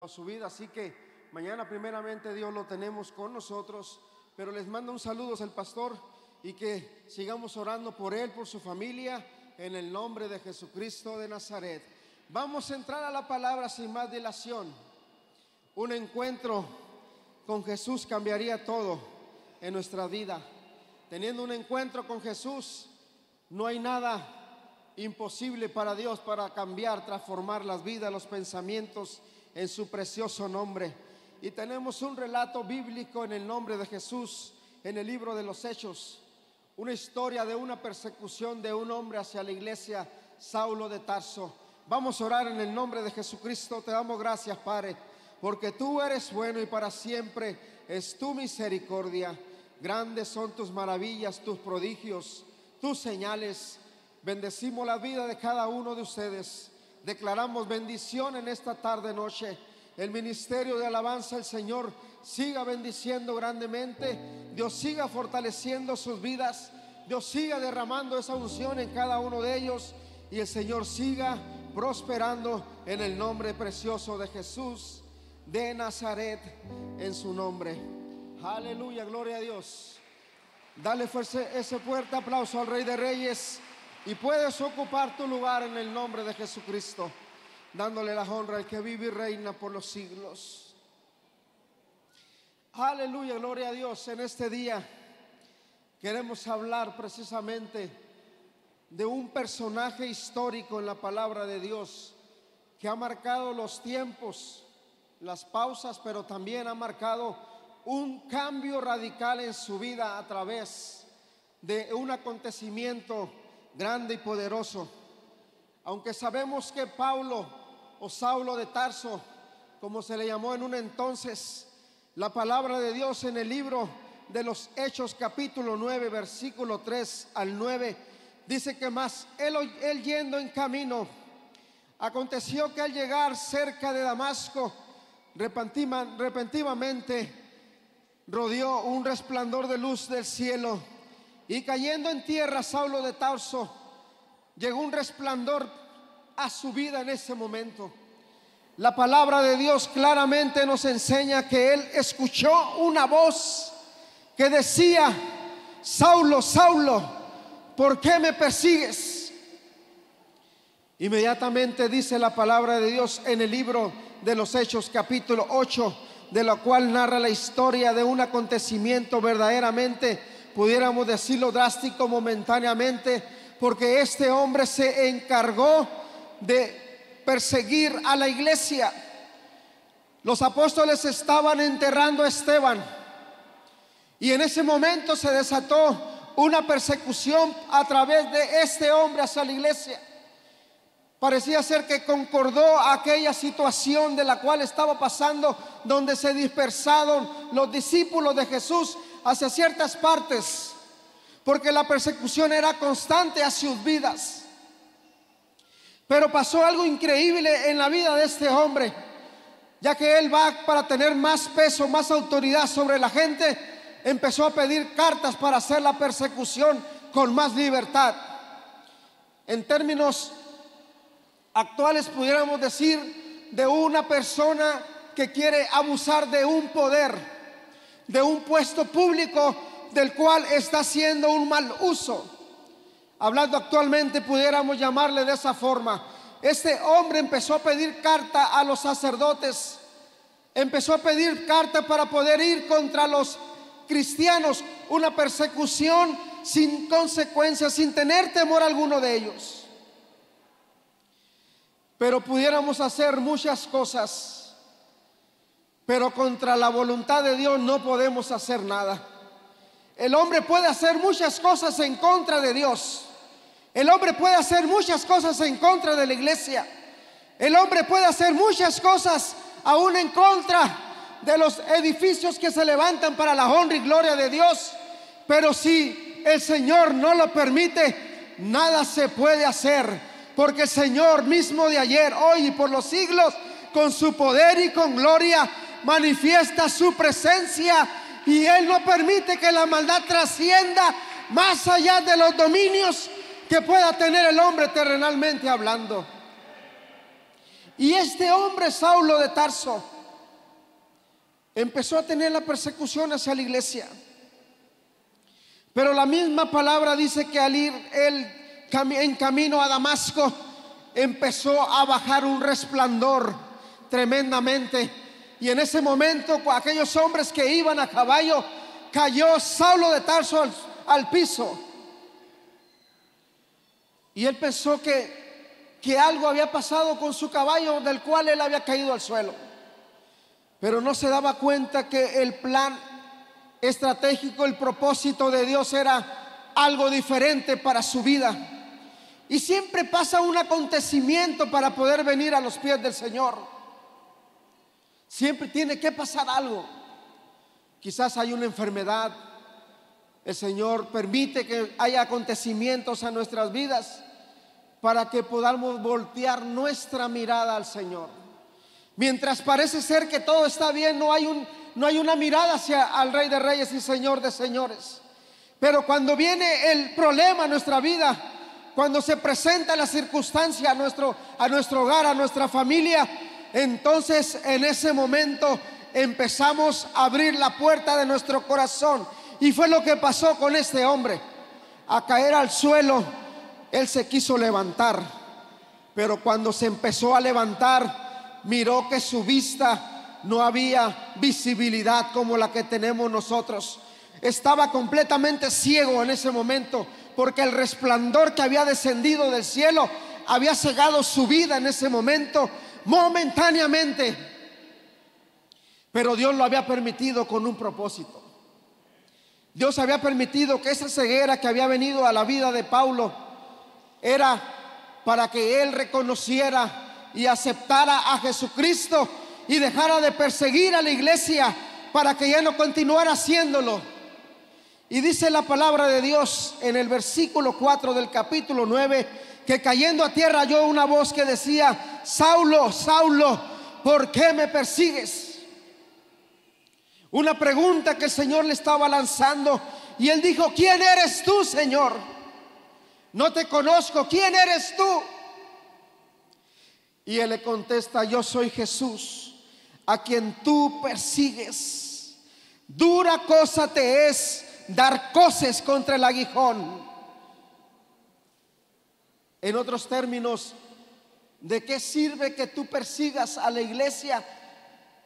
por su vida, así que mañana primeramente Dios lo tenemos con nosotros, pero les mando un saludo al pastor y que sigamos orando por él, por su familia, en el nombre de Jesucristo de Nazaret. Vamos a entrar a la palabra sin más dilación. Un encuentro con Jesús cambiaría todo en nuestra vida. Teniendo un encuentro con Jesús, no hay nada imposible para Dios, para cambiar, transformar las vidas, los pensamientos en su precioso nombre. Y tenemos un relato bíblico en el nombre de Jesús en el libro de los Hechos, una historia de una persecución de un hombre hacia la iglesia, Saulo de Tarso. Vamos a orar en el nombre de Jesucristo. Te damos gracias, Padre, porque tú eres bueno y para siempre es tu misericordia. Grandes son tus maravillas, tus prodigios, tus señales. Bendecimos la vida de cada uno de ustedes. Declaramos bendición en esta tarde noche. El ministerio de alabanza, el Señor siga bendiciendo grandemente. Dios siga fortaleciendo sus vidas. Dios siga derramando esa unción en cada uno de ellos. Y el Señor siga prosperando en el nombre precioso de Jesús de Nazaret, en su nombre. Aleluya, gloria a Dios. Dale ese fuerte aplauso al Rey de Reyes. Y puedes ocupar tu lugar en el nombre de Jesucristo, dándole la honra al que vive y reina por los siglos. Aleluya, gloria a Dios. En este día queremos hablar precisamente de un personaje histórico en la palabra de Dios que ha marcado los tiempos, las pausas, pero también ha marcado un cambio radical en su vida a través de un acontecimiento grande y poderoso. Aunque sabemos que Pablo o Saulo de Tarso, como se le llamó en un entonces, la palabra de Dios en el libro de los Hechos capítulo 9 versículo 3 al 9 dice que más él yendo en camino, aconteció que al llegar cerca de Damasco, repentinamente rodeó un resplandor de luz del cielo, y cayendo en tierra Saulo de Tarso, llegó un resplandor a su vida en ese momento. La palabra de Dios claramente nos enseña que él escuchó una voz que decía: Saulo, Saulo, ¿por qué me persigues? Inmediatamente dice la palabra de Dios en el libro de los Hechos capítulo 8, de la cual narra la historia de un acontecimiento verdaderamente, pudiéramos decirlo, drástico momentáneamente, porque este hombre se encargó de perseguir a la iglesia. Los apóstoles estaban enterrando a Esteban, y en ese momento se desató una persecución a través de este hombre hacia la iglesia. Parecía ser que concordó aquella situación de la cual estaba pasando, donde se dispersaron los discípulos de Jesús hacia ciertas partes, porque la persecución era constante a sus vidas. Pero pasó algo increíble en la vida de este hombre, ya que él va para tener más peso, más autoridad sobre la gente. Empezó a pedir cartas para hacer la persecución con más libertad. En términos actuales pudiéramos decir de una persona que quiere abusar de un poder, de un puesto público del cual está haciendo un mal uso. Hablando actualmente pudiéramos llamarle de esa forma. Este hombre empezó a pedir carta a los sacerdotes, empezó a pedir carta para poder ir contra los cristianos, una persecución sin consecuencias, sin tener temor alguno de ellos. Pero pudiéramos hacer muchas cosas, pero contra la voluntad de Dios no podemos hacer nada. El hombre puede hacer muchas cosas en contra de Dios. El hombre puede hacer muchas cosas en contra de la iglesia. El hombre puede hacer muchas cosas aún en contra de los edificios que se levantan para la honra y gloria de Dios. Pero si el Señor no lo permite, nada se puede hacer. Porque el Señor mismo de ayer, hoy y por los siglos, con su poder y con gloria, manifiesta su presencia. Y Él no permite que la maldad trascienda más allá de los dominios que pueda tener el hombre terrenalmente hablando. Y este hombre, Saulo de Tarso, empezó a tener la persecución hacia la iglesia. Pero la misma palabra dice que al ir él en camino a Damasco, empezó a bajar un resplandor tremendamente. Y en ese momento, aquellos hombres que iban a caballo, cayó Saulo de Tarso al piso. Y él pensó que algo había pasado con su caballo, del cual él había caído al suelo. Pero no se daba cuenta que el plan estratégico, el propósito de Dios era algo diferente para su vida. Y siempre pasa un acontecimiento para poder venir a los pies del Señor. Siempre tiene que pasar algo. Quizás hay una enfermedad. El Señor permite que haya acontecimientos a nuestras vidas para que podamos voltear nuestra mirada al Señor. Mientras parece ser que todo está bien, no hay una mirada hacia al Rey de Reyes y Señor de Señores. Pero cuando viene el problema a nuestra vida, cuando se presenta la circunstancia a nuestro hogar, a nuestra familia, entonces en ese momento empezamos a abrir la puerta de nuestro corazón. Y fue lo que pasó con este hombre. A caer al suelo, él se quiso levantar, pero cuando se empezó a levantar, miró que su vista no había visibilidad como la que tenemos nosotros. Estaba completamente ciego en ese momento, porque el resplandor que había descendido del cielo había cegado su vida en ese momento, momentáneamente. Pero Dios lo había permitido con un propósito. Dios había permitido que esa ceguera que había venido a la vida de Pablo era para que él reconociera y aceptara a Jesucristo y dejara de perseguir a la iglesia, para que ya no continuara haciéndolo. Y dice la palabra de Dios en el versículo 4 del capítulo 9, que cayendo a tierra oyó una voz que decía: Saulo, Saulo, ¿por qué me persigues? Una pregunta que el Señor le estaba lanzando. Y él dijo: ¿quién eres tú, Señor? No te conozco, ¿quién eres tú? Y él le contesta: yo soy Jesús, a quien tú persigues. Dura cosa te es dar coces contra el aguijón. En otros términos, ¿de qué sirve que tú persigas a la iglesia?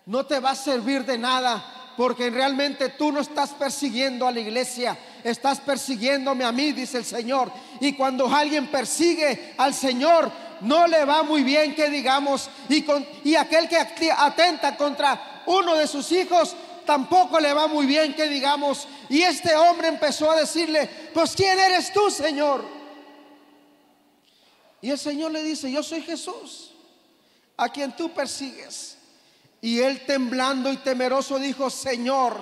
No te va a servir de nada, porque realmente tú no estás persiguiendo a la iglesia, estás persiguiéndome a mí, dice el Señor. Y cuando alguien persigue al Señor, no le va muy bien, que digamos. Y aquel que atenta contra uno de sus hijos, tampoco le va muy bien, que digamos. Y este hombre empezó a decirle: pues ¿quién eres tú, Señor? Y el Señor le dice: yo soy Jesús, a quien tú persigues. Y él, temblando y temeroso, dijo: Señor.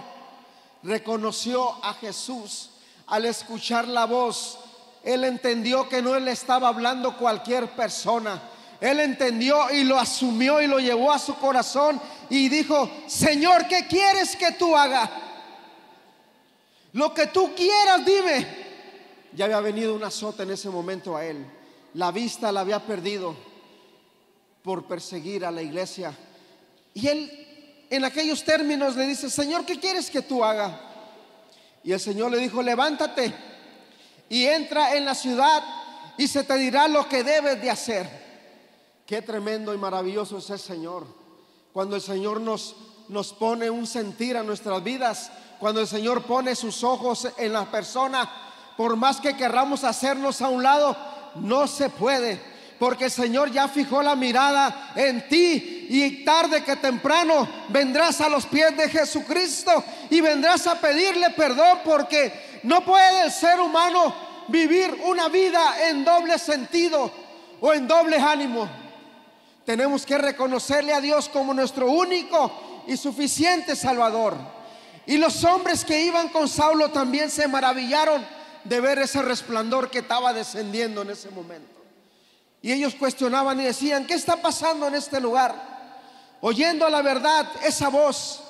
Reconoció a Jesús. Al escuchar la voz, él entendió que no le estaba hablando cualquier persona. Él entendió y lo asumió y lo llevó a su corazón y dijo: Señor, ¿qué quieres que tú haga? Lo que tú quieras, dime. Ya había venido un azote en ese momento a él. La vista la había perdido por perseguir a la iglesia. Y él, en aquellos términos, le dice: Señor, ¿qué quieres que tú haga? Y el Señor le dijo: levántate y entra en la ciudad, y se te dirá lo que debes de hacer. Qué tremendo y maravilloso es el Señor. Cuando el Señor nos pone un sentir a nuestras vidas, cuando el Señor pone sus ojos en la persona, por más que querramos hacernos a un lado, no se puede, porque el Señor ya fijó la mirada en ti. Y tarde que temprano vendrás a los pies de Jesucristo y vendrás a pedirle perdón, porque no puede el ser humano vivir una vida en doble sentido o en doble ánimo. Tenemos que reconocerle a Dios como nuestro único y suficiente Salvador. Y los hombres que iban con Saulo también se maravillaron de ver ese resplandor que estaba descendiendo en ese momento. Y ellos cuestionaban y decían: ¿qué está pasando en este lugar? Oyendo a la verdad esa voz,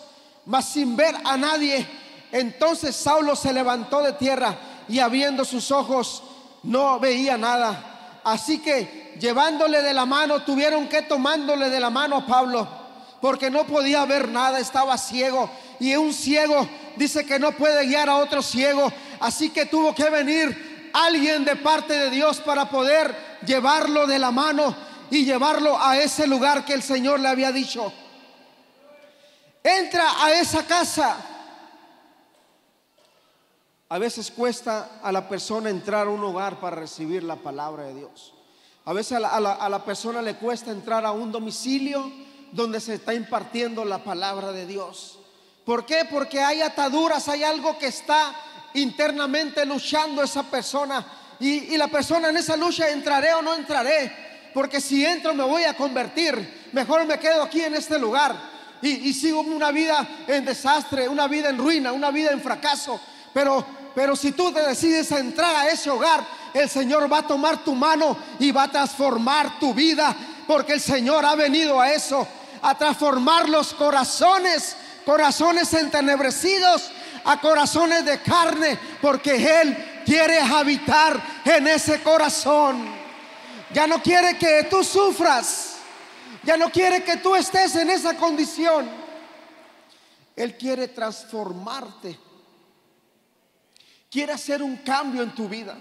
mas sin ver a nadie. Entonces Saulo se levantó de tierra y abriendo sus ojos no veía nada. Así que llevándole de la mano, tuvieron que tomándole de la mano a Pablo porque no podía ver nada, estaba ciego. Y un ciego dice que no puede guiar a otro ciego, así que tuvo que venir alguien de parte de Dios para poder llevarlo de la mano y llevarlo a ese lugar que el Señor le había dicho. Entra a esa casa. A veces cuesta a la persona entrar a un hogar para recibir la palabra de Dios. A veces a la persona le cuesta entrar a un domicilio donde se está impartiendo la palabra de Dios. ¿Por qué? Porque hay ataduras, hay algo que está internamente luchando esa persona. Y la persona en esa lucha, ¿entraré o no entraré? Porque si entro me voy a convertir. Mejor me quedo aquí en este lugar y sigo una vida en desastre, una vida en ruina, una vida en fracaso. Pero si tú te decides a entrar a ese hogar, el Señor va a tomar tu mano y va a transformar tu vida, porque el Señor ha venido a eso, a transformar los corazones entenebrecidos a corazones de carne, porque Él quiere habitar en ese corazón. Ya no quiere que tú sufras, ya no quiere que tú estés en esa condición. Él quiere transformarte, quiere hacer un cambio en tu vida.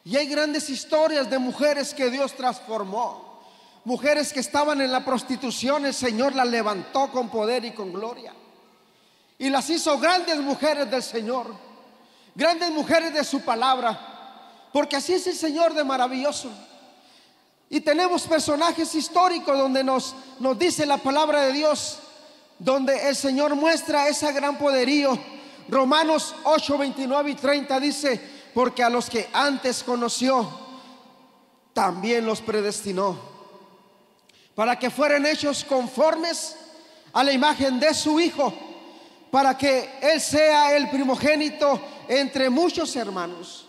Y hay grandes historias de mujeres que Dios transformó, mujeres que estaban en la prostitución. El Señor las levantó con poder y con gloria y las hizo grandes mujeres del Señor, grandes mujeres de su palabra, porque así es el Señor de maravilloso. Y tenemos personajes históricos donde nos dice la palabra de Dios, donde el Señor muestra ese gran poderío. Romanos 8, 29 y 30 dice: porque a los que antes conoció, también los predestinó, para que fueran hechos conformes a la imagen de su Hijo, para que Él sea el primogénito entre muchos hermanos.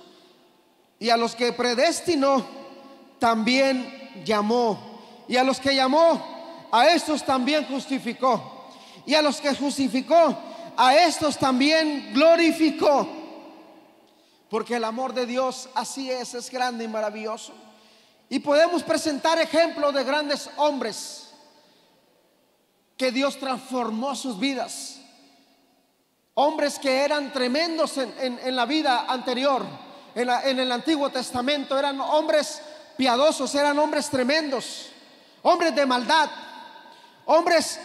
Y a los que predestinó, también llamó. Y a los que llamó, a estos también justificó. Y a los que justificó, a estos también glorificó. Porque el amor de Dios así es grande y maravilloso. Y podemos presentar ejemplos de grandes hombres que Dios transformó sus vidas. Hombres que eran tremendos en la vida anterior, en el Antiguo Testamento. Eran hombres piadosos, eran hombres tremendos, hombres de maldad, hombres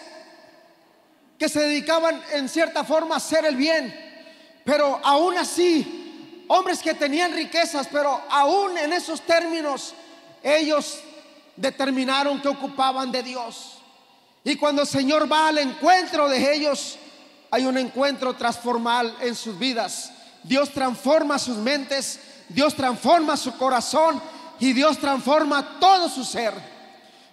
que se dedicaban en cierta forma a hacer el bien, pero aún así, hombres que tenían riquezas, pero aún en esos términos ellos determinaron que ocupaban de Dios. Y cuando el Señor va al encuentro de ellos, hay un encuentro transformal en sus vidas. Dios transforma sus mentes, Dios transforma su corazón y Dios transforma todo su ser.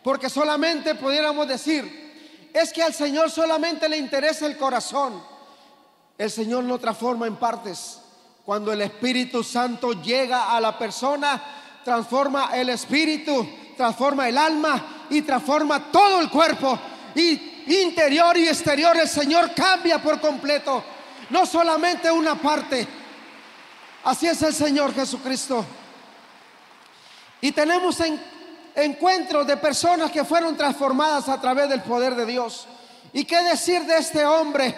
Porque solamente pudiéramos decir, es que al Señor solamente le interesa el corazón. El Señor no transforma en partes. Cuando el Espíritu Santo llega a la persona, transforma el espíritu, transforma el alma y transforma todo el cuerpo. Y interior y exterior, el Señor cambia por completo, no solamente una parte. Así es el Señor Jesucristo. Y tenemos encuentros de personas que fueron transformadas a través del poder de Dios. ¿Y qué decir de este hombre,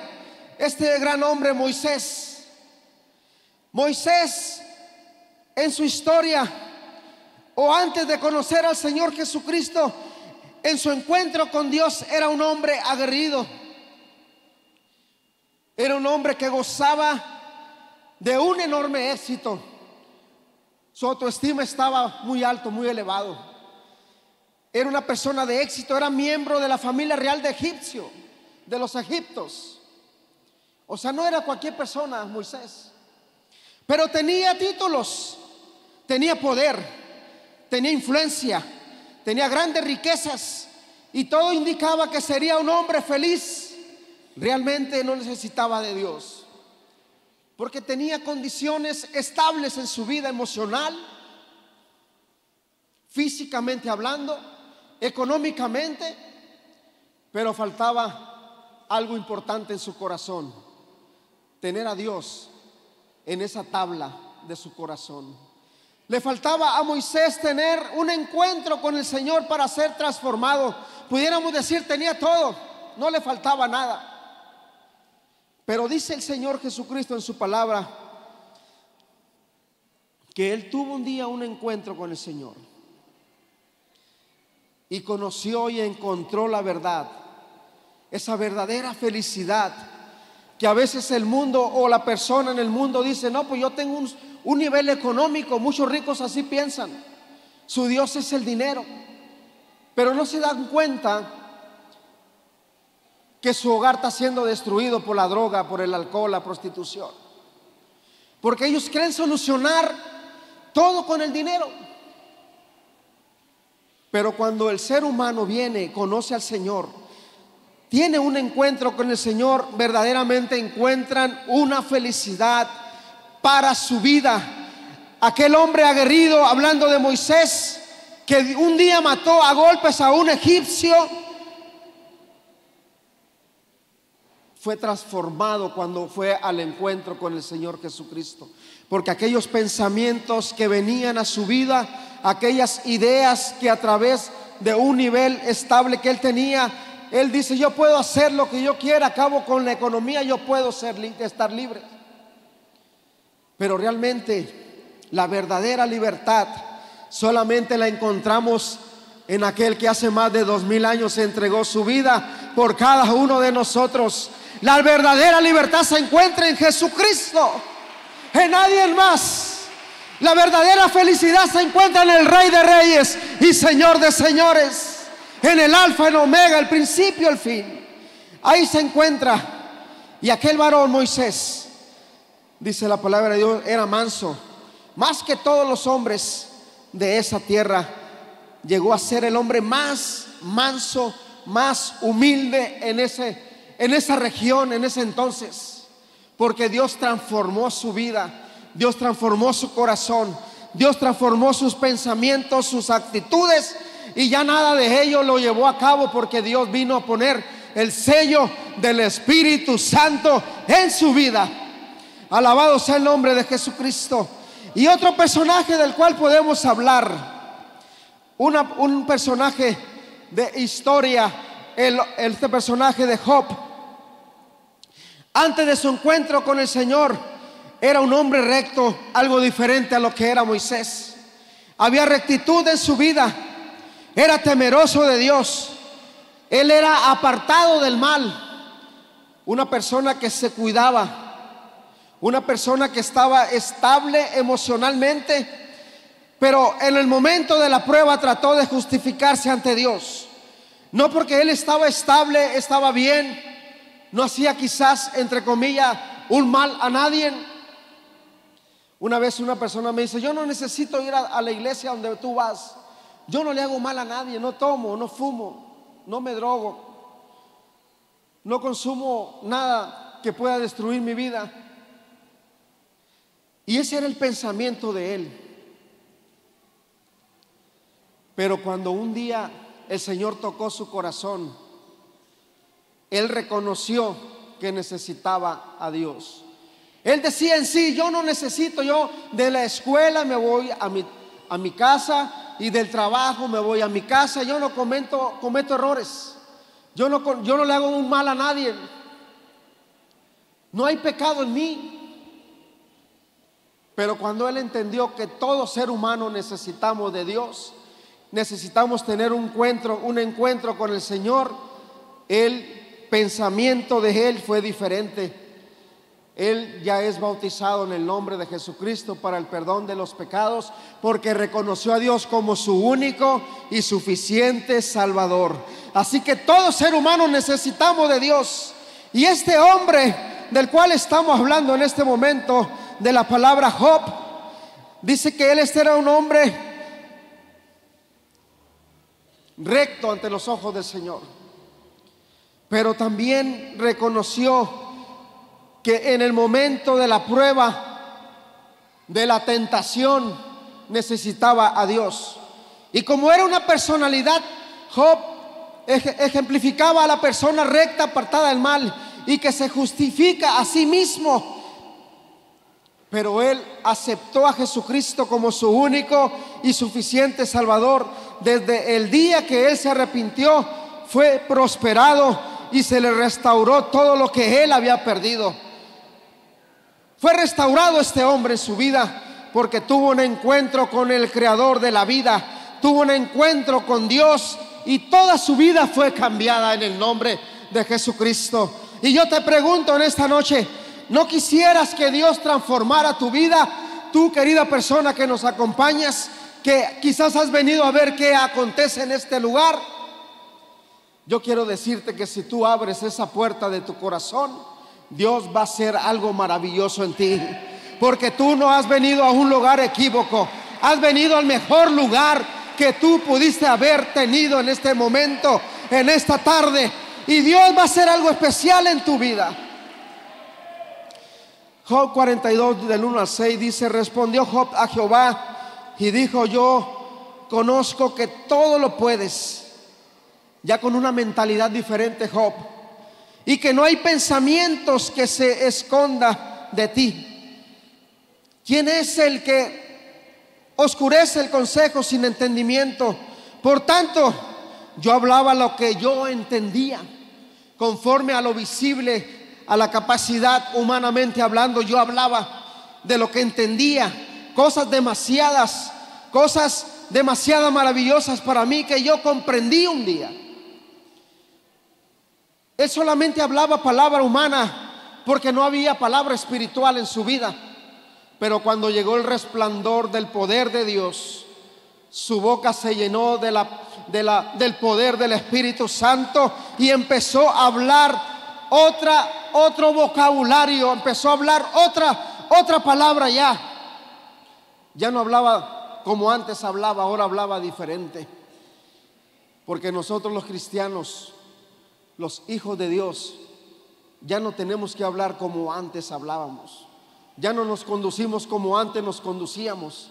este gran hombre Moisés? Moisés, en su historia, o antes de conocer al Señor Jesucristo, en su encuentro con Dios, era un hombre aguerrido. Era un hombre que gozaba de un enorme éxito. Su autoestima estaba muy alto, muy elevado. Era una persona de éxito, era miembro de la familia real de los egiptos. O sea, no era cualquier persona Moisés, pero tenía títulos, tenía poder, tenía influencia, tenía grandes riquezas, y todo indicaba que sería un hombre feliz. Realmente no necesitaba de Dios, porque tenía condiciones estables en su vida emocional, físicamente hablando, económicamente, pero faltaba algo importante en su corazón: tener a Dios en esa tabla de su corazón. Le faltaba a Moisés tener un encuentro con el Señor para ser transformado, pudiéramos decir tenía todo, no le faltaba nada. Pero dice el Señor Jesucristo en su palabra que él tuvo un día un encuentro con el Señor y conoció y encontró la verdad, esa verdadera felicidad que a veces el mundo o la persona en el mundo dice: no, pues yo tengo un nivel económico, muchos ricos así piensan, su Dios es el dinero, pero no se dan cuenta que su hogar está siendo destruido por la droga, por el alcohol, la prostitución, porque ellos creen solucionar todo con el dinero. Pero cuando el ser humano viene, conoce al Señor, tiene un encuentro con el Señor, verdaderamente encuentran una felicidad para su vida. Aquel hombre aguerrido, hablando de Moisés, que un día mató a golpes a un egipcio, fue transformado cuando fue al encuentro con el Señor Jesucristo, porque aquellos pensamientos que venían a su vida, aquellas ideas que a través de un nivel estable que él tenía, él dice: yo puedo hacer lo que yo quiera, acabo con la economía, yo puedo estar libre. Pero realmente la verdadera libertad solamente la encontramos en aquel que hace más de 2000 años entregó su vida por cada uno de nosotros. La verdadera libertad se encuentra en Jesucristo, en nadie más. La verdadera felicidad se encuentra en el Rey de Reyes y Señor de Señores, en el Alfa, en Omega, el principio, el fin. Ahí se encuentra. Y aquel varón Moisés, dice la palabra de Dios, era manso, más que todos los hombres de esa tierra. Llegó a ser el hombre más manso, más humilde en esa región, en ese entonces, porque Dios transformó su vida, Dios transformó su corazón, Dios transformó sus pensamientos, sus actitudes, y ya nada de ello lo llevó a cabo, porque Dios vino a poner el sello del Espíritu Santo en su vida. Alabado sea el nombre de Jesucristo. Y otro personaje del cual podemos hablar, un personaje de historia, este personaje de Job. Antes de su encuentro con el Señor, era un hombre recto, algo diferente a lo que era Moisés. Había rectitud en su vida, era temeroso de Dios, él era apartado del mal, una persona que se cuidaba, una persona que estaba estable emocionalmente, pero en el momento de la prueba trató de justificarse ante Dios. No porque él estaba estable, estaba bien, no hacía quizás, entre comillas, un mal a nadie. Una vez una persona me dice: yo no necesito ir a la iglesia donde tú vas, yo no le hago mal a nadie, no tomo, no fumo, no me drogo, no consumo nada que pueda destruir mi vida. Y ese era el pensamiento de él. Pero cuando un día el Señor tocó su corazón, él reconoció que necesitaba a Dios. Él decía en sí: yo no necesito, yo de la escuela me voy a mi casa, y del trabajo me voy a mi casa, yo no cometo errores, yo no le hago un mal a nadie, no hay pecado en mí. Pero cuando él entendió que todo ser humano necesitamos de Dios, necesitamos tener un encuentro con el Señor, el pensamiento de él fue diferente. Él ya es bautizado en el nombre de Jesucristo para el perdón de los pecados, porque reconoció a Dios como su único y suficiente Salvador. Así que todo ser humano necesitamos de Dios. Y este hombre del cual estamos hablando en este momento, de la palabra Job, dice que él era un hombre recto ante los ojos del Señor, pero también reconoció que en el momento de la prueba, de la tentación, necesitaba a Dios. Y como era una personalidad, Job ejemplificaba a la persona recta, apartada del mal, y que se justifica a sí mismo. Pero él aceptó a Jesucristo como su único y suficiente Salvador. Desde el día que él se arrepintió, fue prosperado y se le restauró todo lo que él había perdido. Fue restaurado este hombre en su vida porque tuvo un encuentro con el Creador de la vida, tuvo un encuentro con Dios y toda su vida fue cambiada en el nombre de Jesucristo. Y yo te pregunto en esta noche, ¿no quisieras que Dios transformara tu vida? Tú, querida persona que nos acompañas, que quizás has venido a ver qué acontece en este lugar, yo quiero decirte que si tú abres esa puerta de tu corazón, Dios va a hacer algo maravilloso en ti, porque tú no has venido a un lugar equívoco, has venido al mejor lugar que tú pudiste haber tenido en este momento, en esta tarde, y Dios va a hacer algo especial en tu vida. Job 42 del 1 al 6 dice: respondió Job a Jehová y dijo: yo conozco que todo lo puedes. Ya con una mentalidad diferente Job, y que no hay pensamientos que se esconda de ti. ¿Quién es el que oscurece el consejo sin entendimiento? Por tanto, yo hablaba lo que yo entendía, conforme a lo visible, a la capacidad humanamente hablando. Yo hablaba de lo que entendía, cosas demasiadas maravillosas para mí que yo comprendí un día. Él solamente hablaba palabra humana porque no había palabra espiritual en su vida. Pero cuando llegó el resplandor del poder de Dios, su boca se llenó del poder del Espíritu Santo y empezó a hablar otro vocabulario, empezó a hablar otra palabra ya. Ya no hablaba como antes hablaba, ahora hablaba diferente. Porque nosotros los cristianos, los hijos de Dios, ya no tenemos que hablar como antes hablábamos. Ya no nos conducimos como antes nos conducíamos.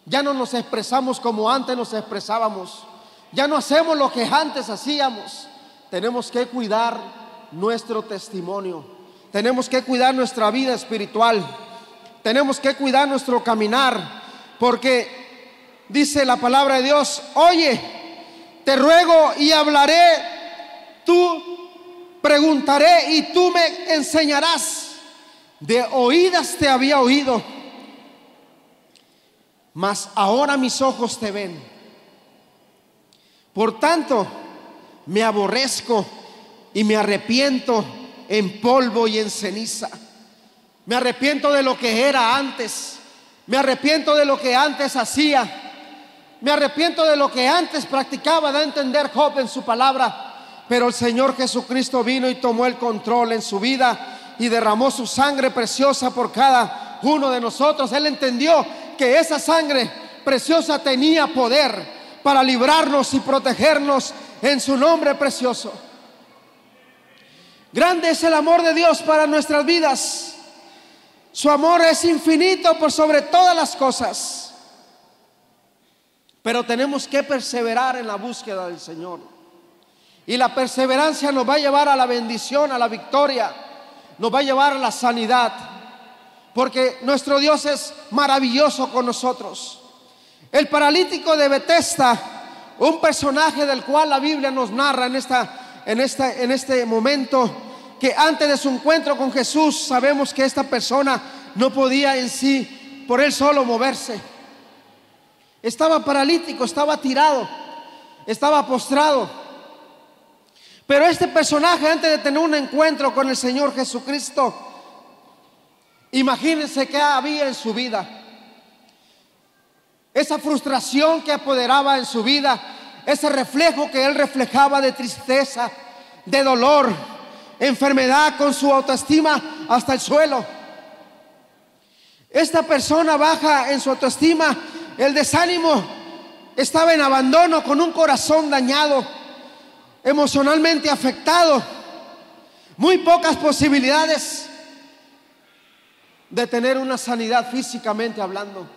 Ya no nos expresamos como antes nos expresábamos. Ya no hacemos lo que antes hacíamos. Tenemos que cuidar nuestro testimonio. Tenemos que cuidar nuestra vida espiritual. Tenemos que cuidar nuestro caminar. Porque dice la palabra de Dios: oye, te ruego y hablaré, tú preguntaré y tú me enseñarás. De oídas te había oído, mas ahora mis ojos te ven. Por tanto, me aborrezco y me arrepiento en polvo y en ceniza. Me arrepiento de lo que era antes. Me arrepiento de lo que antes hacía. Me arrepiento de lo que antes practicaba. Da a entender Job en su palabra. Pero el Señor Jesucristo vino y tomó el control en su vida y derramó su sangre preciosa por cada uno de nosotros. Él entendió que esa sangre preciosa tenía poder para librarnos y protegernos en su nombre precioso. Grande es el amor de Dios para nuestras vidas. Su amor es infinito por sobre todas las cosas. Pero tenemos que perseverar en la búsqueda del Señor. Y la perseverancia nos va a llevar a la bendición, a la victoria. Nos va a llevar a la sanidad, porque nuestro Dios es maravilloso con nosotros. El paralítico de Betesda, un personaje del cual la Biblia nos narra en este momento, que antes de su encuentro con Jesús, sabemos que esta persona no podía en sí por él solo moverse. Estaba paralítico, estaba tirado, estaba postrado. Pero este personaje, antes de tener un encuentro con el Señor Jesucristo, imagínense qué había en su vida. Esa frustración que apoderaba en su vida, ese reflejo que él reflejaba de tristeza, de dolor, enfermedad, con su autoestima hasta el suelo. Esta persona baja en su autoestima, el desánimo, estaba en abandono, con un corazón dañado, emocionalmente afectado, muy pocas posibilidades de tener una sanidad físicamente hablando.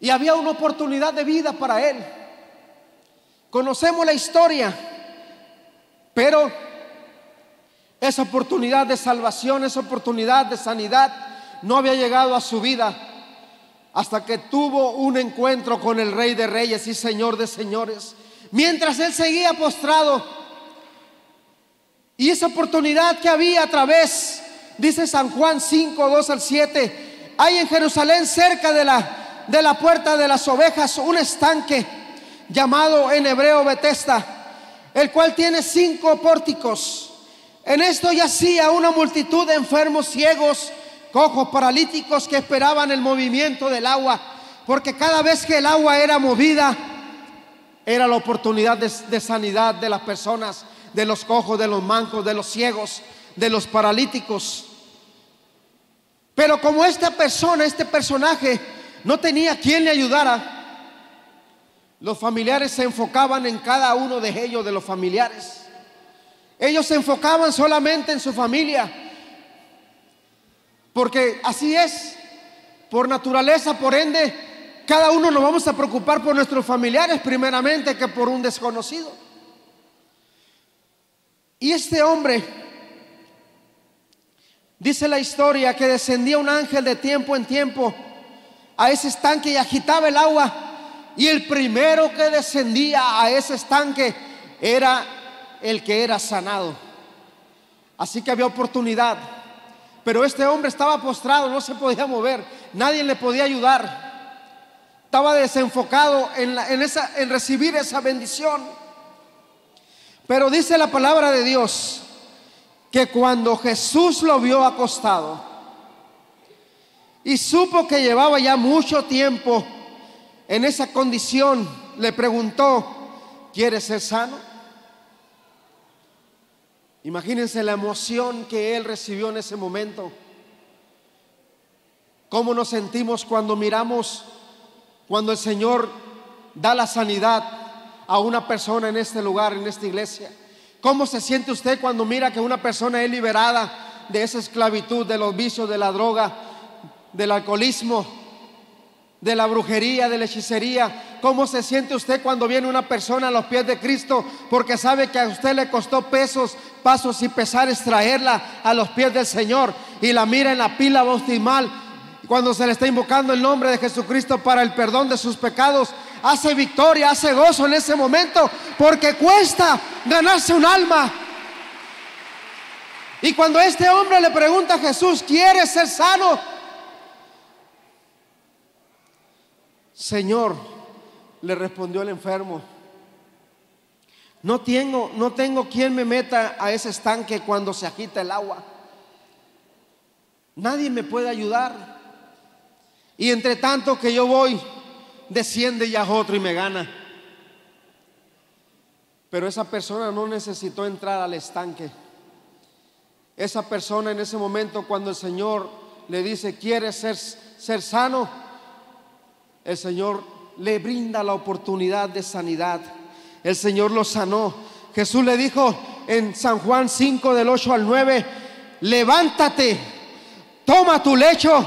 Y había una oportunidad de vida para él. Conocemos la historia, pero esa oportunidad de salvación, esa oportunidad de sanidad no había llegado a su vida hasta que tuvo un encuentro con el Rey de Reyes y Señor de Señores. mientras él seguía postrado. Y esa oportunidad que había a través, dice San Juan 5, 2 al 7, hay en Jerusalén cerca de la puerta de las ovejas un estanque llamado en hebreo Betesda, el cual tiene 5 pórticos. En esto yacía una multitud de enfermos, ciegos, cojos, paralíticos, que esperaban el movimiento del agua, porque cada vez que el agua era movida era la oportunidad de sanidad de las personas, de los cojos, de los mancos, de los ciegos, de los paralíticos. Pero como esta persona, este personaje, no tenía quien le ayudara, los familiares se enfocaban en cada uno de ellos, de los familiares. Ellos se enfocaban solamente en su familia, porque así es, por naturaleza, por ende, cada uno nos vamos a preocupar por nuestros familiares primeramente que por un desconocido. Y este hombre, dice la historia, que descendía un ángel de tiempo en tiempo a ese estanque y agitaba el agua, y el primero que descendía a ese estanque era el que era sanado. Así que había oportunidad, pero este hombre estaba postrado, no se podía mover, nadie le podía ayudar, estaba desenfocado en recibir esa bendición. Pero dice la palabra de Dios que cuando Jesús lo vio acostado y supo que llevaba ya mucho tiempo en esa condición, le preguntó: ¿quieres ser sano? Imagínense la emoción que él recibió en ese momento. ¿Cómo nos sentimos cuando miramos, cuando el Señor da la sanidad a una persona en este lugar, en esta iglesia? ¿Cómo se siente usted cuando mira que una persona es liberada de esa esclavitud, de los vicios, de la droga, del alcoholismo, de la brujería, de la hechicería? ¿Cómo se siente usted cuando viene una persona a los pies de Cristo porque sabe que a usted le costó pasos y pesares traerla a los pies del Señor, y la mira en la pila bautismal cuando se le está invocando el nombre de Jesucristo para el perdón de sus pecados? Hace victoria, hace gozo en ese momento, porque cuesta ganarse un alma. Y cuando este hombre le pregunta a Jesús: ¿quieres ser sano? Señor, le respondió el enfermo, no tengo quien me meta a ese estanque cuando se agita el agua. Nadie me puede ayudar. Y entre tanto que yo voy, desciende ya otro y me gana. Pero esa persona no necesitó entrar al estanque. Esa persona en ese momento, cuando el Señor le dice: ¿quieres ser sano?, el Señor le brinda la oportunidad de sanidad. El Señor lo sanó. Jesús le dijo en San Juan 5, del 8 al 9: levántate, toma tu lecho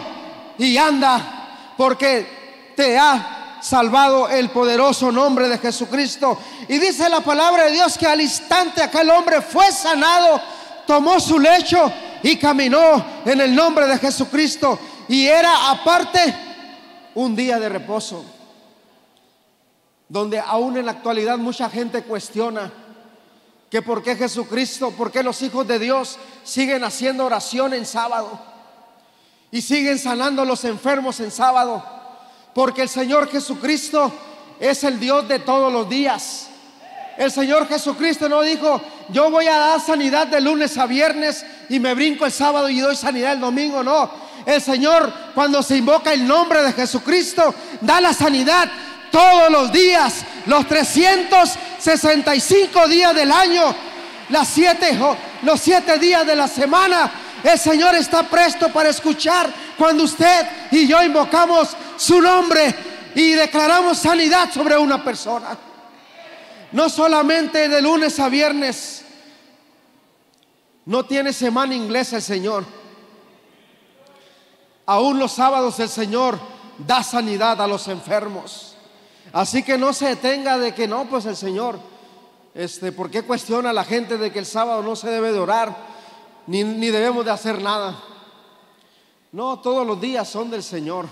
y anda, porque te ha salvado el poderoso nombre de Jesucristo. Y dice la palabra de Dios que al instante aquel hombre fue sanado, tomó su lecho y caminó en el nombre de Jesucristo. Y era aparte un día de reposo, donde aún en la actualidad mucha gente cuestiona que por qué Jesucristo, por qué los hijos de Dios siguen haciendo oración en sábado y siguen sanando a los enfermos en sábado. Porque el Señor Jesucristo es el Dios de todos los días. El Señor Jesucristo no dijo: yo voy a dar sanidad de lunes a viernes y me brinco el sábado y doy sanidad el domingo. No, el Señor, cuando se invoca el nombre de Jesucristo, da la sanidad todos los días, los 365 días del año, los 7 días de la semana. El Señor está presto para escuchar cuando usted y yo invocamos su nombre y declaramos sanidad sobre una persona. No solamente de lunes a viernes, no tiene semana inglesa el Señor. Aún los sábados el Señor da sanidad a los enfermos. Así que no se detenga de que no, pues el Señor, ¿por qué cuestiona a la gente de que el sábado no se debe de orar, ni debemos de hacer nada? No, todos los días son del Señor.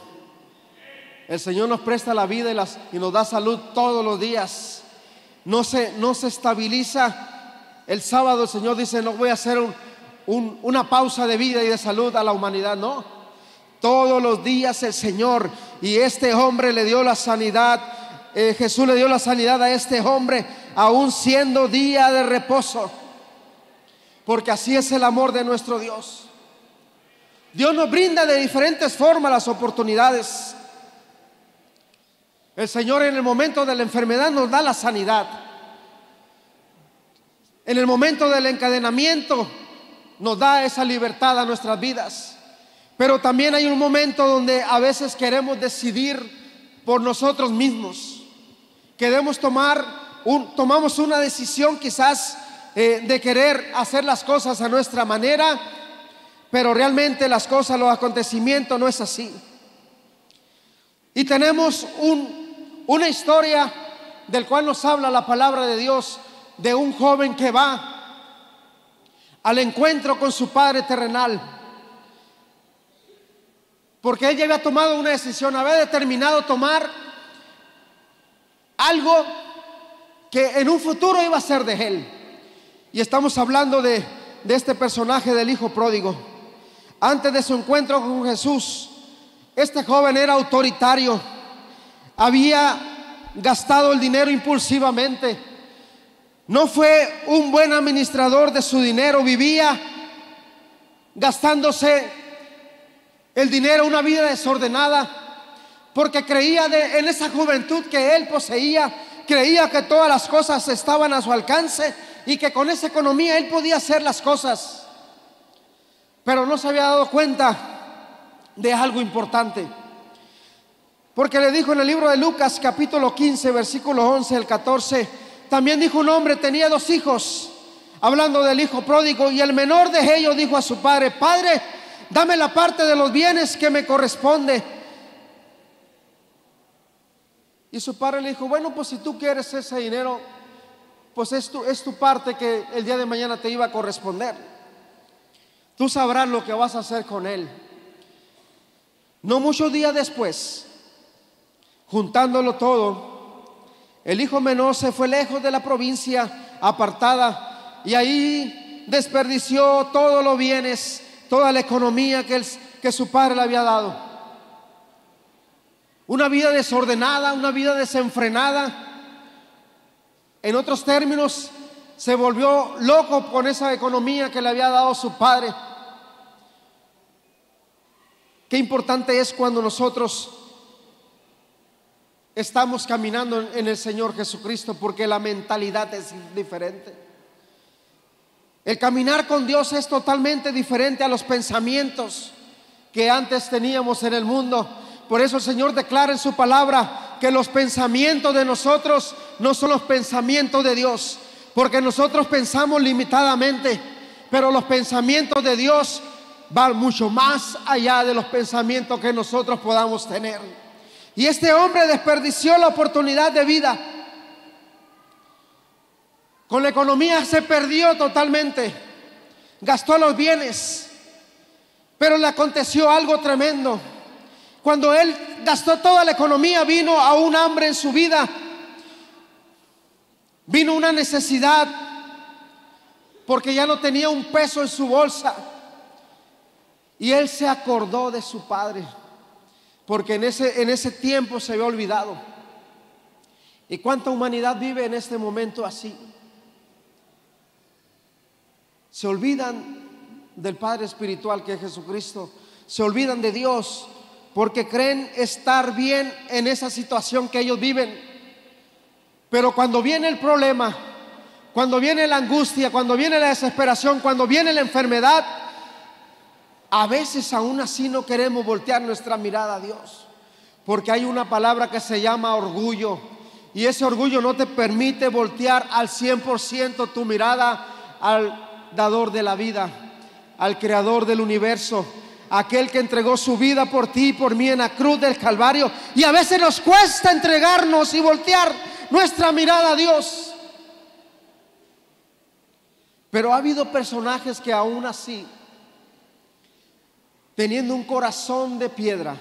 El Señor nos presta la vida y nos da salud todos los días. no se estabiliza. El sábado el Señor dice: no voy a hacer una pausa de vida y de salud a la humanidad. No, todos los días el Señor, y este hombre le dio la sanidad. Jesús le dio la sanidad a este hombre, aún siendo día de reposo, porque así es el amor de nuestro Dios. Dios nos brinda de diferentes formas las oportunidades. El Señor en el momento de la enfermedad nos da la sanidad. En el momento del encadenamiento nos da esa libertad a nuestras vidas. Pero también hay un momento donde a veces queremos decidir por nosotros mismos. Tomamos una decisión quizás de querer hacer las cosas a nuestra manera, pero realmente las cosas, los acontecimientos no es así. Y tenemos una historia del cual nos habla la palabra de Dios, de un joven que va al encuentro con su padre terrenal, porque él ya había tomado una decisión, había determinado tomar algo que en un futuro iba a ser de él. Y estamos hablando de este personaje del hijo pródigo. Antes de su encuentro con Jesús, este joven era autoritario, había gastado el dinero impulsivamente, no fue un buen administrador de su dinero, vivía gastándose el dinero, una vida desordenada, porque creía en esa juventud que él poseía, creía que todas las cosas estaban a su alcance y que con esa economía él podía hacer las cosas. Pero no se había dado cuenta de algo importante, porque le dijo en el libro de Lucas capítulo 15 versículo 11 al 14: también dijo un hombre, tenía 2 hijos, hablando del hijo pródigo, y el menor de ellos dijo a su padre: Padre, dame la parte de los bienes que me corresponde. Y su padre le dijo: bueno, pues si tú quieres ese dinero, pues es tu parte que el día de mañana te iba a corresponder. Tú sabrás lo que vas a hacer con él. No muchos días después, juntándolo todo, el hijo menor se fue lejos de la provincia apartada, y ahí desperdició todos los bienes, toda la economía que su padre le había dado. Una vida desordenada, una vida desenfrenada. En otros términos, se volvió loco con esa economía que le había dado su padre. Qué importante es cuando nosotros estamos caminando en el Señor Jesucristo, porque la mentalidad es diferente. El caminar con Dios es totalmente diferente a los pensamientos que antes teníamos en el mundo. Por eso el Señor declara en su palabra que los pensamientos de nosotros no son los pensamientos de Dios, porque nosotros pensamos limitadamente, pero los pensamientos de Dios van mucho más allá de los pensamientos que nosotros podamos tener. Y este hombre desperdició la oportunidad de vida. Con la economía se perdió totalmente, gastó los bienes, pero le aconteció algo tremendo. Cuando él gastó toda la economía, vino a un hambre en su vida, vino una necesidad, porque ya no tenía un peso en su bolsa. Y él se acordó de su padre, porque en ese tiempo se había olvidado. ¿Y cuánta humanidad vive en este momento así? Se olvidan del Padre espiritual que es Jesucristo, se olvidan de Dios, porque creen estar bien en esa situación que ellos viven. Pero cuando viene el problema, cuando viene la angustia, cuando viene la desesperación, cuando viene la enfermedad, a veces aún así no queremos voltear nuestra mirada a Dios, porque hay una palabra que se llama orgullo, y ese orgullo no te permite voltear al 100% tu mirada al dador de la vida, al creador del universo, aquel que entregó su vida por ti y por mí en la cruz del Calvario. Y a veces nos cuesta entregarnos y voltear nuestra mirada a Dios, pero ha habido personajes que aún así, teniendo un corazón de piedra,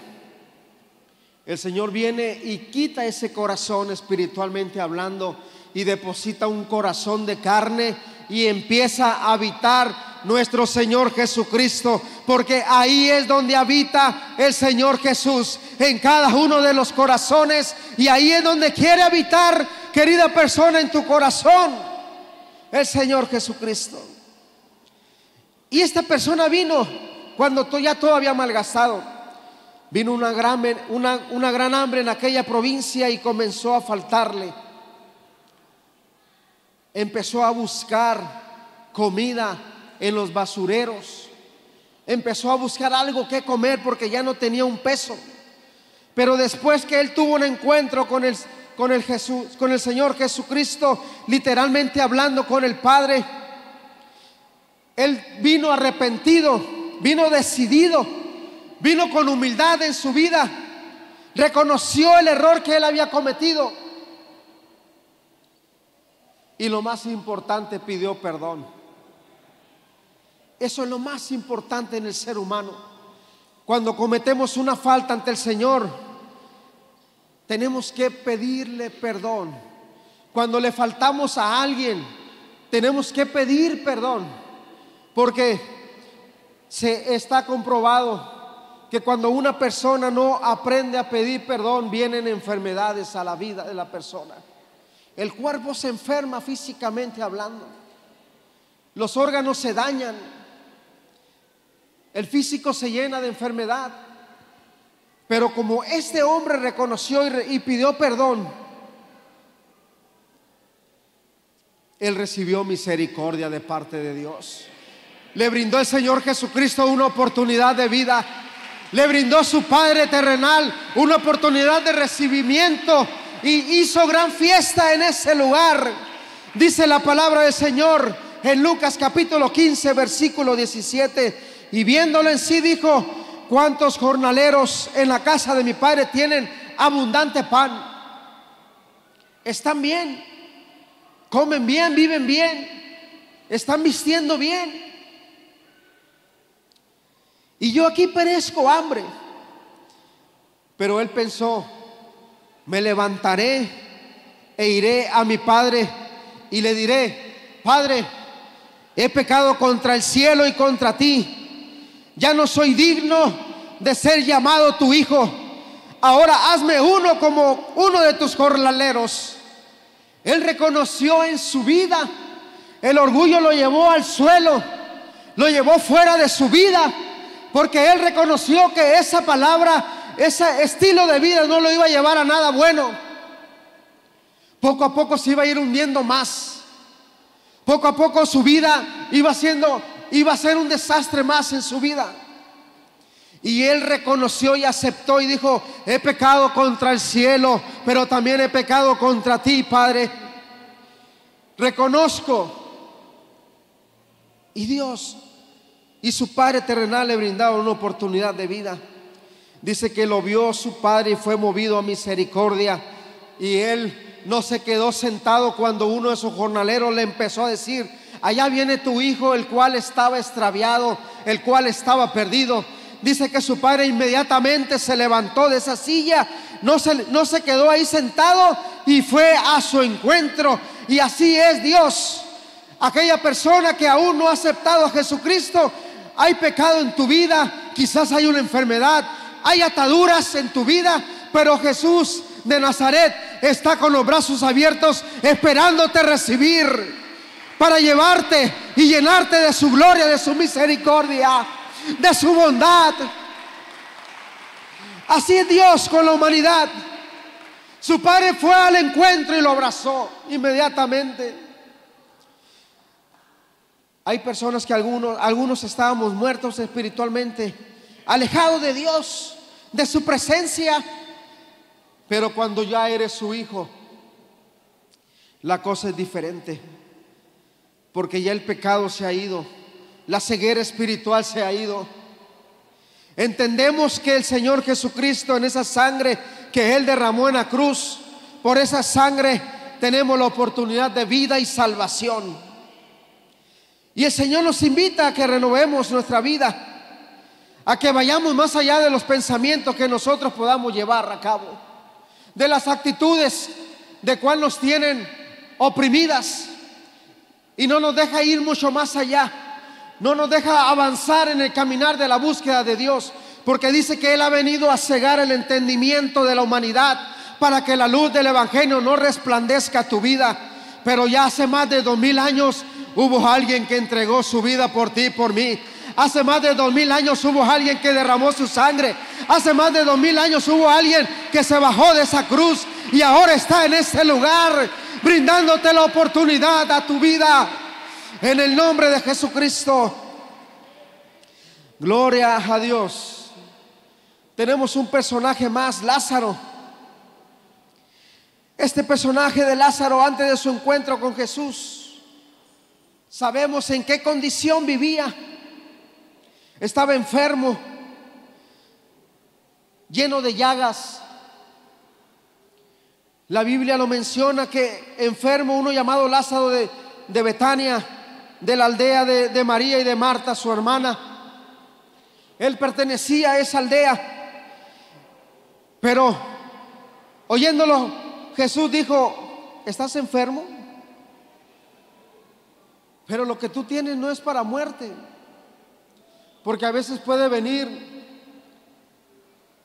el Señor viene y quita ese corazón espiritualmente hablando, y deposita un corazón de carne y empieza a habitar nuestro Señor Jesucristo, porque ahí es donde habita el Señor Jesús, en cada uno de los corazones, y ahí es donde quiere habitar, querida persona, en tu corazón, el Señor Jesucristo. Y esta persona vino cuando ya todo había malgastado. Vino una gran hambre en aquella provincia y comenzó a faltarle. Empezó a buscar comida en los basureros. Empezó a buscar algo que comer porque ya no tenía un peso. Pero después que él tuvo un encuentro con el Señor Jesucristo, literalmente hablando con el Padre, él vino arrepentido, vino decidido, vino con humildad en su vida, reconoció el error que él había cometido y, lo más importante, pidió perdón. Eso es lo más importante en el ser humano. Cuando cometemos una falta ante el Señor, tenemos que pedirle perdón. Cuando le faltamos a alguien, tenemos que pedir perdón, porque se está comprobado que cuando una persona no aprende a pedir perdón, vienen enfermedades a la vida de la persona. El cuerpo se enferma físicamente hablando, los órganos se dañan, el físico se llena de enfermedad. Pero como este hombre reconoció y pidió perdón, él recibió misericordia de parte de Dios. Le brindó el Señor Jesucristo una oportunidad de vida. Le brindó su Padre terrenal una oportunidad de recibimiento y hizo gran fiesta en ese lugar. Dice la palabra del Señor en Lucas capítulo 15 versículo 17: y viéndolo en sí dijo: ¿cuántos jornaleros en la casa de mi Padre tienen abundante pan? Están bien, comen bien, viven bien, están vistiendo bien, y yo aquí perezco hambre. Pero él pensó: me levantaré e iré a mi padre y le diré: Padre, he pecado contra el cielo y contra ti, ya no soy digno de ser llamado tu hijo. Ahora hazme uno como uno de tus jornaleros. Él reconoció en su vida, el orgullo lo llevó al suelo, lo llevó fuera de su vida, porque él reconoció que esa palabra, ese estilo de vida no lo iba a llevar a nada bueno. Poco a poco se iba a ir hundiendo más. Poco a poco su vida iba a ser un desastre más en su vida. Y él reconoció y aceptó y dijo: he pecado contra el cielo, pero también he pecado contra ti, Padre. Reconozco. Y Dios y su Padre terrenal le brindaron una oportunidad de vida. Dice que lo vio su padre y fue movido a misericordia. Y él no se quedó sentado cuando uno de sus jornaleros le empezó a decir: allá viene tu hijo, el cual estaba extraviado, el cual estaba perdido. Dice que su padre inmediatamente se levantó de esa silla, no se quedó ahí sentado y fue a su encuentro. Y así es Dios. Aquella persona que aún no ha aceptado a Jesucristo, hay pecado en tu vida, quizás hay una enfermedad, hay ataduras en tu vida, pero Jesús de Nazaret está con los brazos abiertos esperándote recibir, para llevarte y llenarte de su gloria, de su misericordia, de su bondad. Así es Dios con la humanidad. Su padre fue al encuentro y lo abrazó inmediatamente. Hay personas que algunos estábamos muertos espiritualmente, alejados de Dios, de su presencia. Pero cuando ya eres su hijo, la cosa es diferente, porque ya el pecado se ha ido, la ceguera espiritual se ha ido. Entendemos que el Señor Jesucristo, en esa sangre que Él derramó en la cruz, por esa sangre tenemos la oportunidad de vida y salvación. Y el Señor nos invita a que renovemos nuestra vida, a que vayamos más allá de los pensamientos que nosotros podamos llevar a cabo, de las actitudes de cuál nos tienen oprimidas y no nos deja ir mucho más allá, no nos deja avanzar en el caminar de la búsqueda de Dios, porque dice que Él ha venido a cegar el entendimiento de la humanidad para que la luz del evangelio no resplandezca tu vida. Pero ya hace más de 2000 años hubo alguien que entregó su vida por ti y por mí. Hace más de 2000 años hubo alguien que derramó su sangre. Hace más de 2000 años hubo alguien que se bajó de esa cruz y ahora está en este lugar brindándote la oportunidad a tu vida, en el nombre de Jesucristo. Gloria a Dios. Tenemos un personaje más, Lázaro. Este personaje de Lázaro, antes de su encuentro con Jesús, sabemos en qué condición vivía. Estaba enfermo, lleno de llagas. La Biblia lo menciona, que enfermo, uno llamado Lázaro de Betania, de la aldea de María y de Marta, su hermana. Él pertenecía a esa aldea, pero oyéndolo, Jesús dijo: ¿estás enfermo? Pero lo que tú tienes no es para muerte. Porque a veces puede venir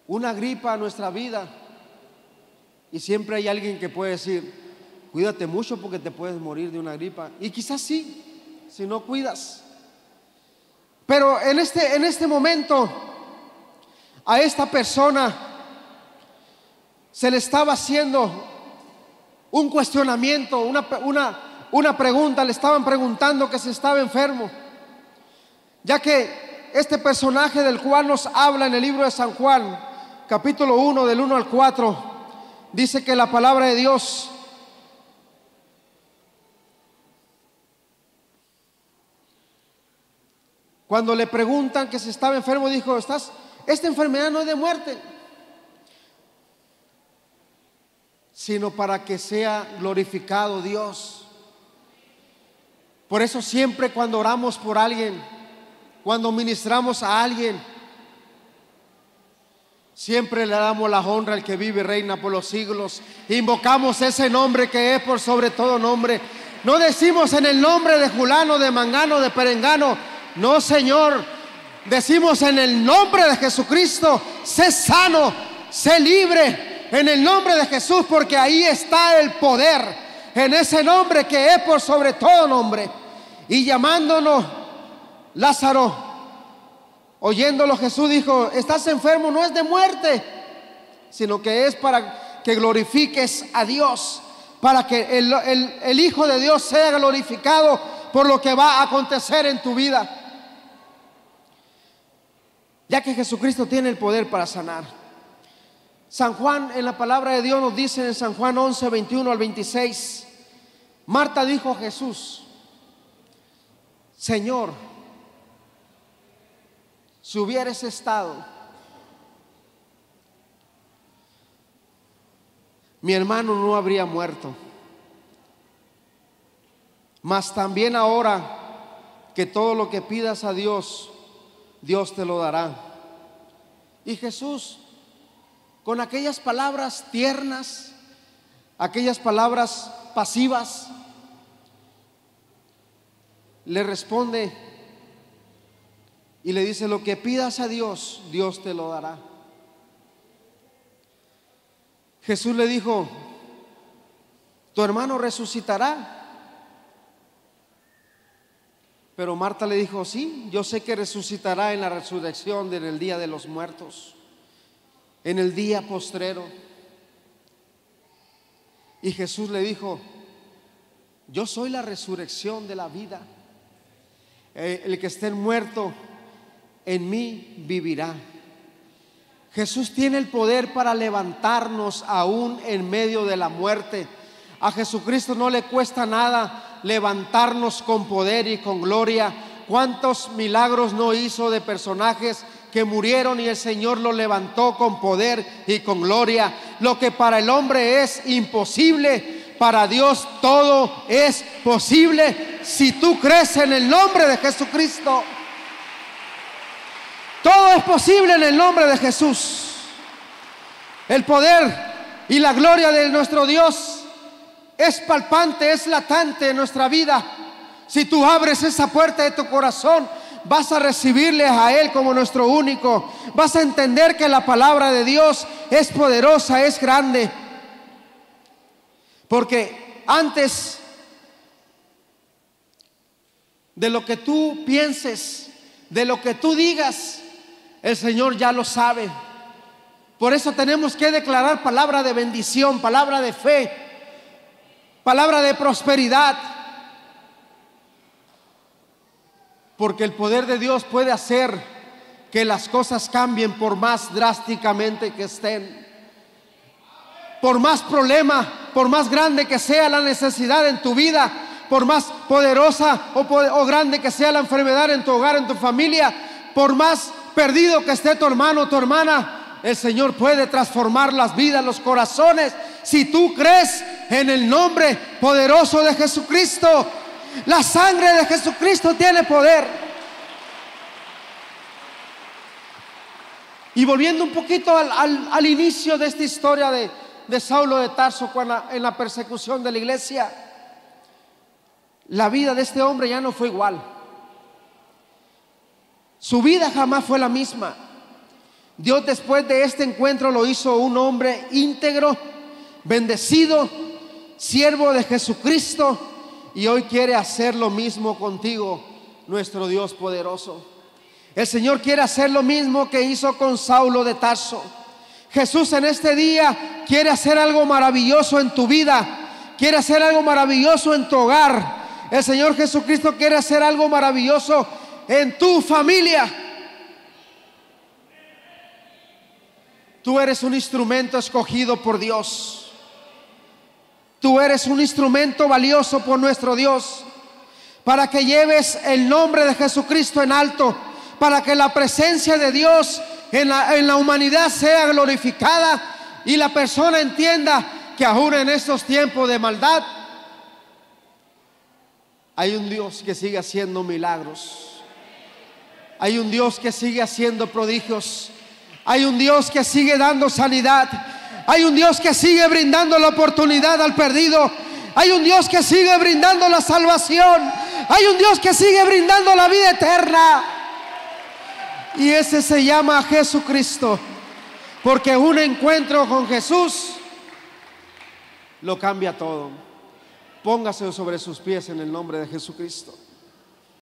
una gripa a nuestra vida y siempre hay alguien que puede decir: cuídate mucho porque te puedes morir de una gripa. Y quizás sí, si no cuidas. Pero en este momento a esta persona se le estaba haciendo un cuestionamiento, una pregunta. Le estaban preguntando que si estaba enfermo, ya que este personaje del cual nos habla en el libro de San Juan, capítulo 1, del 1 al 4, dice que la palabra de Dios cuando le preguntan que si estaba enfermo, dijo: esta enfermedad no es de muerte, sino para que sea glorificado Dios. Por eso siempre cuando oramos por alguien, cuando ministramos a alguien, siempre le damos la honra al que vive y reina por los siglos. Invocamos ese nombre que es por sobre todo nombre. No decimos en el nombre de fulano, de mangano, de perengano. No, Señor. Decimos en el nombre de Jesucristo: sé sano, sé libre, en el nombre de Jesús, porque ahí está el poder, en ese nombre que es por sobre todo nombre. Y llamándonos, Lázaro, oyéndolo, Jesús dijo: estás enfermo, no es de muerte, sino que es para que glorifiques a Dios, para que el Hijo de Dios sea glorificado por lo que va a acontecer en tu vida, ya que Jesucristo tiene el poder para sanar. San Juan, en la palabra de Dios, nos dice en San Juan 11, 21 al 26, Marta dijo a Jesús: Señor, si hubieras estado, mi hermano no habría muerto. Mas también ahora que todo lo que pidas a Dios, Dios te lo dará. Y Jesús, con aquellas palabras tiernas, aquellas palabras pasivas, le responde y le dice: lo que pidas a Dios, Dios te lo dará. Jesús le dijo: tu hermano resucitará. Pero Marta le dijo: sí, yo sé que resucitará en la resurrección en el día de los muertos, en el día postrero. Y Jesús le dijo: yo soy la resurrección de la vida. El que esté muerto en mí vivirá. Jesús tiene el poder para levantarnos aún en medio de la muerte. A Jesucristo no le cuesta nada levantarnos con poder y con gloria. ¿Cuántos milagros no hizo de personajes que murieron y el Señor lo levantó con poder y con gloria? Lo que para el hombre es imposible, para Dios todo es posible si tú crees en el nombre de Jesucristo. Todo es posible en el nombre de Jesús. El poder y la gloria de nuestro Dios es palpante, es latente en nuestra vida. Si tú abres esa puerta de tu corazón, vas a recibirle a Él como nuestro único. Vas a entender que la palabra de Dios es poderosa, es grande. Porque antes de lo que tú pienses, de lo que tú digas, el Señor ya lo sabe. Por eso tenemos que declarar palabra de bendición, palabra de fe, palabra de prosperidad. Porque el poder de Dios puede hacer que las cosas cambien por más drásticamente que estén. Por más problema, por más grande que sea la necesidad en tu vida, por más poderosa o grande que sea la enfermedad en tu hogar, en tu familia, por más perdido que esté tu hermano o tu hermana, el Señor puede transformar las vidas, los corazones, si tú crees en el nombre poderoso de Jesucristo. La sangre de Jesucristo tiene poder. Y volviendo un poquito al inicio de esta historia de Saulo de Tarso, en la persecución de la iglesia, la vida de este hombre ya no fue igual. Su vida jamás fue la misma. Dios, después de este encuentro, lo hizo un hombre íntegro, bendecido, siervo de Jesucristo. Y hoy quiere hacer lo mismo contigo, nuestro Dios poderoso. El Señor quiere hacer lo mismo que hizo con Saulo de Tarso. Jesús en este día quiere hacer algo maravilloso en tu vida, quiere hacer algo maravilloso en tu hogar. El Señor Jesucristo quiere hacer algo maravilloso en tu familia. Tú eres un instrumento escogido por Dios. Tú eres un instrumento valioso por nuestro Dios, para que lleves el nombre de Jesucristo en alto, para que la presencia de Dios en la humanidad sea glorificada y la persona entienda que aún en estos tiempos de maldad hay un Dios que sigue haciendo milagros, hay un Dios que sigue haciendo prodigios, hay un Dios que sigue dando sanidad, hay un Dios que sigue brindando la oportunidad al perdido, hay un Dios que sigue brindando la salvación, hay un Dios que sigue brindando la vida eterna. Y ese se llama Jesucristo, porque un encuentro con Jesús lo cambia todo. Póngase sobre sus pies en el nombre de Jesucristo.